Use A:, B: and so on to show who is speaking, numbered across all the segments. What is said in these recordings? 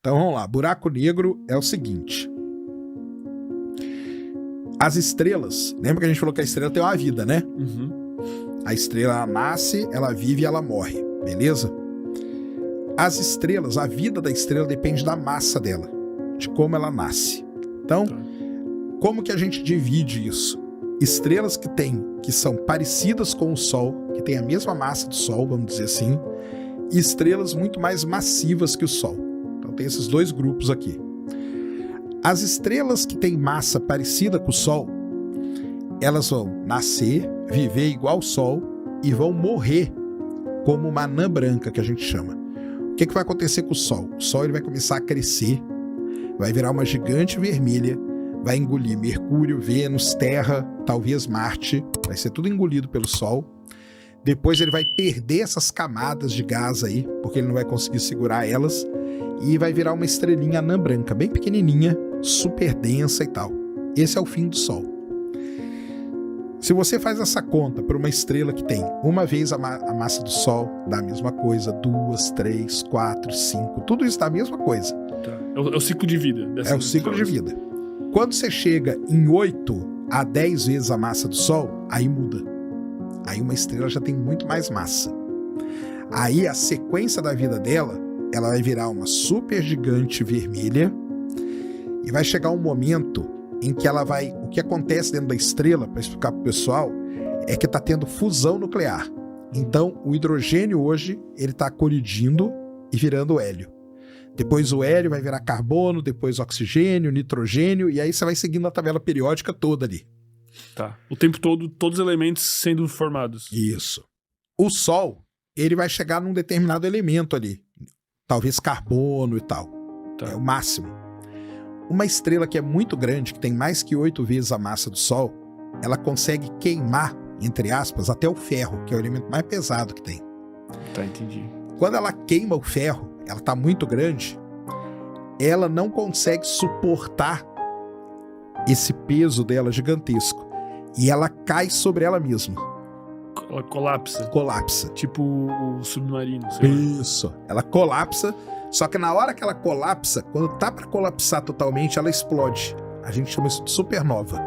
A: Então vamos lá, buraco negro é o seguinte. As estrelas, lembra que a gente falou que a estrela tem uma vida, né? A estrela ela nasce, ela vive e ela morre, beleza? As estrelas, a vida da estrela depende da massa dela, de como ela nasce. Então, como que a gente divide isso? Estrelas que são parecidas com o Sol, que têm a mesma massa do Sol, vamos dizer assim, e estrelas muito mais massivas que o Sol. Então tem esses dois grupos aqui. As estrelas que têm massa parecida com o Sol, elas vão nascer, viver igual o Sol e vão morrer como uma anã branca, que a gente chama. O que vai acontecer com o Sol? O Sol ele vai começar a crescer, vai virar uma gigante vermelha, vai engolir Mercúrio, Vênus, Terra, talvez Marte, vai ser tudo engolido pelo Sol. Depois ele vai perder essas camadas de gás aí, porque ele não vai conseguir segurar elas, e vai virar uma estrelinha anã branca, bem pequenininha, super densa e tal. Esse é o fim do Sol. Se você faz essa conta para uma estrela que tem uma vez a massa do Sol, dá a mesma coisa, 2, 3, 4, 5, tudo isso dá a mesma coisa.
B: Tá. É o ciclo de vida.
A: É o ciclo de vida. Quando você chega em 8 a 10 vezes a massa do Sol, aí muda. Aí uma estrela já tem muito mais massa. Aí a sequência da vida dela, ela vai virar uma super gigante vermelha e vai chegar um momento em que ela vai... O que acontece dentro da estrela, para explicar para o pessoal, é que está tendo fusão nuclear. Então, o hidrogênio hoje, ele está colidindo e virando hélio. Depois o hélio vai virar carbono, depois oxigênio, nitrogênio, e aí você vai seguindo a tabela periódica toda ali.
B: Tá. O tempo todo, todos os elementos sendo formados.
A: Isso. O Sol, ele vai chegar num determinado elemento ali. Talvez carbono e tal.
B: Tá.
A: É o máximo. Uma estrela que é muito grande, que tem mais que 8 vezes a massa do Sol, ela consegue queimar, entre aspas, até o ferro, que é o elemento mais pesado que tem.
B: Tá, entendi.
A: Quando ela queima o ferro, ela está muito grande, ela não consegue suportar esse peso dela gigantesco. E ela cai sobre ela mesma.
B: Ela colapsa.
A: Colapsa.
B: Tipo o submarino. Sei lá.
A: Isso. Ela colapsa, só que na hora que ela colapsa, quando tá para colapsar totalmente, ela explode. A gente chama isso de supernova.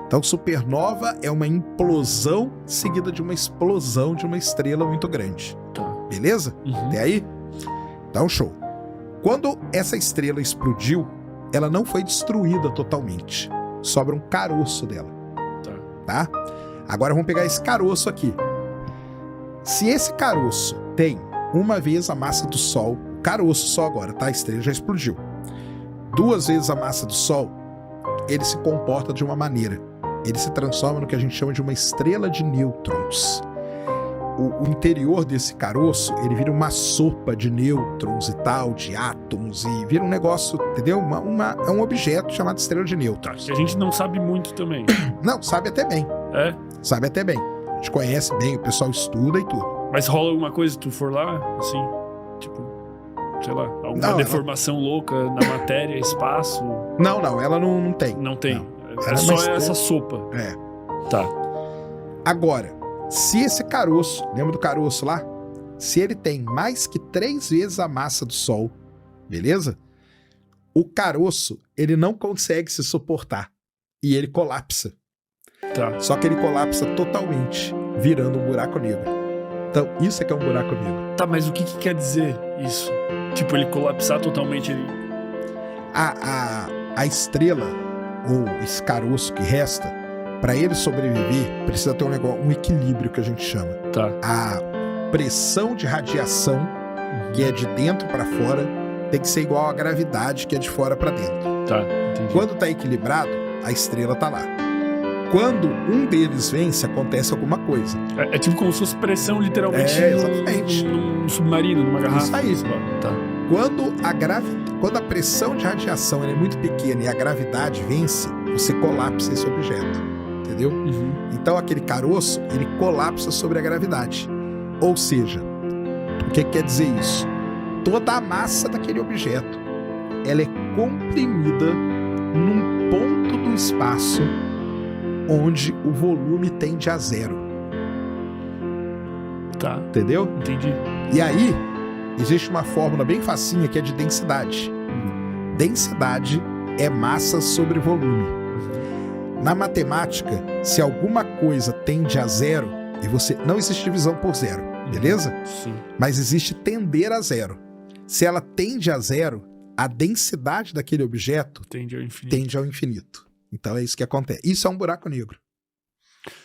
A: Então, supernova é uma implosão seguida de uma explosão de uma estrela muito grande.
B: Tá.
A: Beleza? Até aí? Então, show. Quando essa estrela explodiu, ela não foi destruída totalmente. Sobra um caroço dela. Tá? Agora vamos pegar esse caroço aqui. Se esse caroço tem uma vez a massa do Sol, caroço só agora, tá? A estrela já explodiu. 2 vezes a massa do Sol, ele se comporta de uma maneira. Ele se transforma no que a gente chama de uma estrela de nêutrons. O interior desse caroço, ele vira uma sopa de nêutrons e tal, de átomos, e vira um negócio, entendeu? É um objeto chamado estrela de nêutrons.
B: Que a gente não sabe muito também.
A: Não, sabe até bem.
B: É?
A: Sabe até bem. A gente conhece bem, o pessoal estuda e tudo.
B: Mas rola alguma coisa se tu for lá, assim, tipo, sei lá, alguma deformação louca na matéria, espaço?
A: Não, ela não tem.
B: Não tem.
A: Não.
B: É só essa sopa.
A: É.
B: Tá.
A: Agora, se esse caroço, lembra do caroço lá? Se ele tem mais que 3 vezes a massa do Sol, beleza? O caroço, ele não consegue se suportar. E ele colapsa.
B: Tá.
A: Só que ele colapsa totalmente, virando um buraco negro. Então, isso é que é um buraco negro.
B: Tá, mas o que quer dizer isso? Tipo, ele colapsar totalmente ele...
A: A estrela, ou esse caroço que resta, para ele sobreviver, precisa ter um equilíbrio que a gente chama.
B: Tá.
A: A pressão de radiação, que é de dentro para fora, tem que ser igual à gravidade, que é de fora para dentro.
B: Tá, entendi.
A: Quando tá equilibrado, a estrela tá lá. Quando um deles vence, acontece alguma coisa.
B: É tipo como se fosse pressão, literalmente,
A: exatamente.
B: num submarino, numa garrafa.
A: Isso aí.
B: Tá.
A: Quando a pressão de radiação é muito pequena e a gravidade vence, você colapsa esse objeto. Entendeu? Então aquele caroço, ele colapsa sobre a gravidade. Ou seja, o que quer dizer isso? Toda a massa daquele objeto, ela é comprimida num ponto do espaço onde o volume tende a 0.
B: Tá.
A: Entendeu?
B: Entendi.
A: E aí, existe uma fórmula bem facinha que é de densidade. Densidade é massa sobre volume. Na matemática, se alguma coisa tende a zero, e você não existe divisão por zero, beleza?
B: Sim.
A: Mas existe tender a zero. Se ela tende a zero, a densidade daquele objeto
B: Tende ao infinito.
A: tende ao infinito. Então é isso que acontece. Isso é um buraco negro.